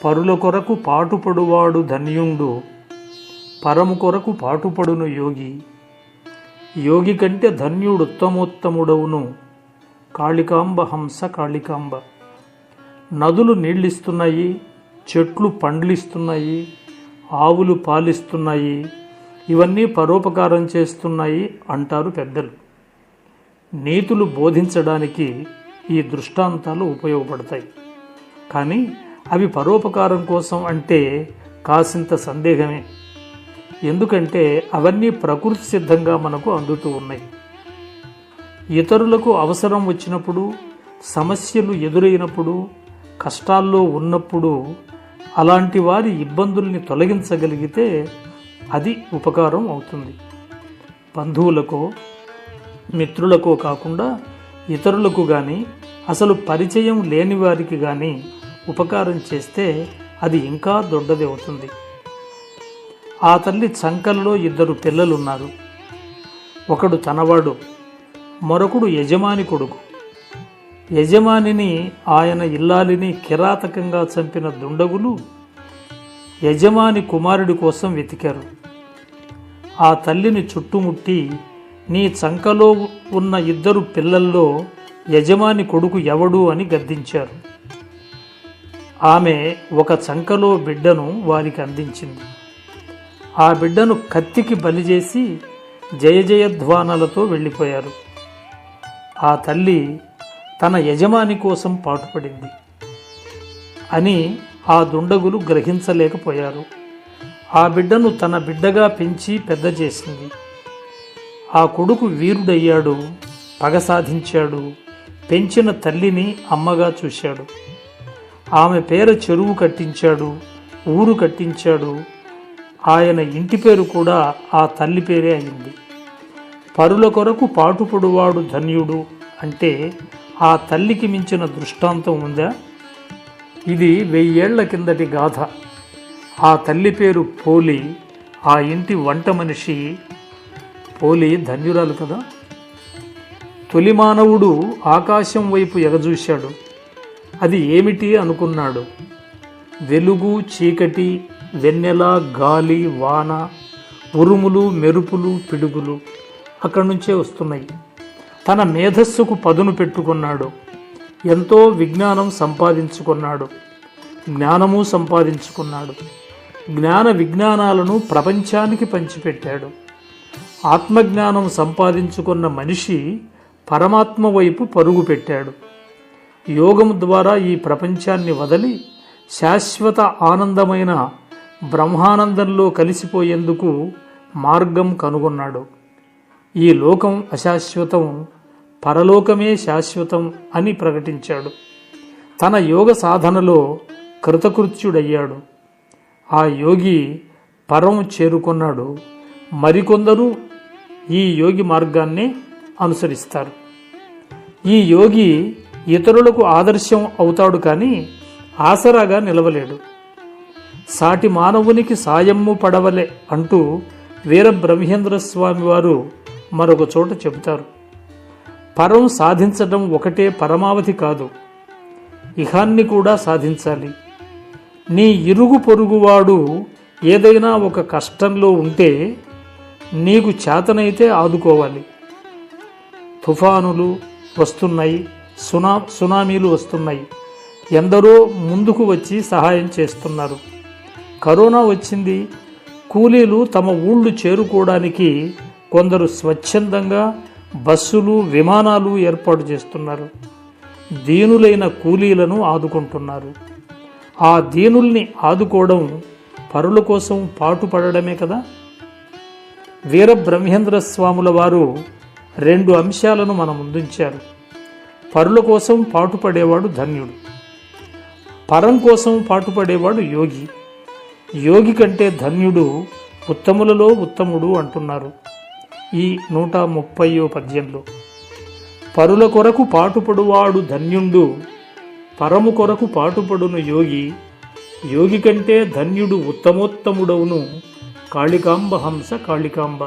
పరుల కొరకు పాటుపడువాడు ధన్యుండు, పరము కొరకు పాటుపడును యోగి. యోగి కంటే ధన్యుడుత్తమోత్తముడవును, కాళికాంబ హంస కాళికాంబ. నదులు నీళ్ళిస్తున్నాయి, చెట్లు పండ్లిస్తున్నాయి, ఆవులు పాలిస్తున్నాయి, ఇవన్నీ పరోపకారం చేస్తున్నాయి అంటారు పెద్దలు. నీతులు బోధించడానికి ఈ దృష్టాంతాలు ఉపయోగపడతాయి. కానీ అవి పరోపకారం కోసం అంటే కాసింత సందేహమే. ఎందుకంటే అవన్నీ ప్రకృతి సిద్ధంగా మనకు అందుతూ ఉన్నాయి. ఇతరులకు అవసరం వచ్చినప్పుడు, సమస్యలు ఎదురైనప్పుడు, కష్టాల్లో ఉన్నప్పుడు అలాంటి వారి ఇబ్బందుల్ని తొలగించగలిగితే అది ఉపకారం అవుతుంది. బంధువులకో మిత్రులకో కాకుండా ఇతరులకు కానీ, అసలు పరిచయం లేని వారికి కానీ ఉపకారం చేస్తే అది ఇంకా దొడ్డది అవుతుంది. ఆ తల్లి చంకల్లో 2 పిల్లలున్నారు. ఒకడు తనవాడు, మరొకడు యజమాని కొడుకు. యజమానిని, ఆయన ఇల్లాలిని కిరాతకంగా చంపిన దుండగులు యజమాని కుమారుడి కోసం వెతికారు. ఆ తల్లిని చుట్టుముట్టి, నీ చంకలో ఉన్న 2 పిల్లల్లో యజమాని కొడుకు ఎవడు అని గద్దించారు. ఆమె ఒక చంకలో బిడ్డను వారికి అందించింది. ఆ బిడ్డను కత్తికి బలిచేసి జయజయధ్వానాలతో వెళ్ళిపోయారు. ఆ తల్లి తన యజమాని కోసం పాటుపడింది అని ఆ దుండగులు గ్రహించలేకపోయారు. ఆ బిడ్డను తన బిడ్డగా పెంచి పెద్ద చేసింది. ఆ కొడుకు వీరుడయ్యాడు, పగ సాధించాడు, పెంచిన తల్లిని అమ్మగా చూశాడు. ఆమె పేర చెరువు కట్టించాడు, ఊరు కట్టించాడు. ఆయన ఇంటి పేరు కూడా ఆ తల్లి పేరే అయింది. పరుల కొరకు పాటుపడువాడు ధన్యుడు అంటే ఆ తల్లికి మించిన దృష్టాంతం ఉందా? ఇది 1000 ఏళ్ల కిందటి గాథ. ఆ తల్లి పేరు పోలి, ఆ ఇంటి వంట మనిషి. పోలి ధన్యురాలు కదా. తొలి మానవుడు ఆకాశం వైపు ఎగజూశాడు. అది ఏమిటి అనుకున్నాడు. వెలుగు, చీకటి, వెన్నెల, గాలి, వాన, ఉరుములు, మెరుపులు, పిడుగులు అక్కడి నుంచే వస్తున్నాయి. తన మేధస్సుకు పదును పెట్టుకున్నాడు. ఎంతో విజ్ఞానం సంపాదించుకున్నాడు, జ్ఞానము సంపాదించుకున్నాడు. జ్ఞాన విజ్ఞానాలను ప్రపంచానికి పంచిపెట్టాడు. ఆత్మజ్ఞానం సంపాదించుకున్న మనిషి పరమాత్మ వైపు పరుగు పెట్టాడు. యోగం ద్వారా ఈ ప్రపంచాన్ని వదిలి శాశ్వత ఆనందమైన బ్రహ్మానందంలో కలిసిపోయేందుకు మార్గం కనుగొన్నాడు. ఈ లోకం అశాశ్వతం, పరలోకమే శాశ్వతం అని ప్రకటించాడు. తన యోగ సాధనలో కృతకృత్యుడయ్యాడు. ఆ యోగి పరం చేరుకున్నాడు. మరికొందరు ఈ యోగి మార్గాన్నే అనుసరిస్తారు. ఈ యోగి ఇతరులకు ఆదర్శం అవుతాడు, కానీ ఆసరాగా నిలవలేడు. సాటి మానవునికి సాయమ్ము పడవలే అంటూ వీరబ్రహ్మేంద్ర స్వామి వారు మరొక చోట చెబుతారు. పరం సాధించడం ఒకటే పరమావధి కాదు, ఇహాన్ని కూడా సాధించాలి. నీ ఇరుగు పొరుగువాడు ఏదైనా ఒక కష్టంలో ఉంటే నీకు చేతనైతే ఆదుకోవాలి. తుఫానులు వస్తున్నాయి, సునామీలు వస్తున్నాయి. ఎందరో ముందుకు వచ్చి సహాయం చేస్తున్నారు. కరోనా వచ్చింది, కూలీలు తమ ఊళ్ళు చేరుకోవడానికి కొందరు స్వచ్ఛందంగా బస్సులు, విమానాలు ఏర్పాటు చేస్తున్నారు. దీనులైన కూలీలను ఆదుకుంటున్నారు. ఆ దీనుల్ని ఆదుకోవడం పరుల కోసం పాటుపడడమే కదా. వీరబ్రహ్మేంద్ర స్వాముల వారు 2 అంశాలను మన ముందుంచారు. పరుల కోసం పాటుపడేవాడు ధన్యుడు, పరం కోసం పాటుపడేవాడు యోగి. యోగి కంటే ధన్యుడు ఉత్తములలో ఉత్తముడు అంటున్నారు ఈ 130వ పద్యంలో. పరుల కొరకు పాటుపడువాడు ధన్యుండు, పరము కొరకు పాటుపడును యోగి. యోగి కంటే ధన్యుడు ఉత్తమోత్తముడవును, కాళికాంబ హంస కాళికాంబ.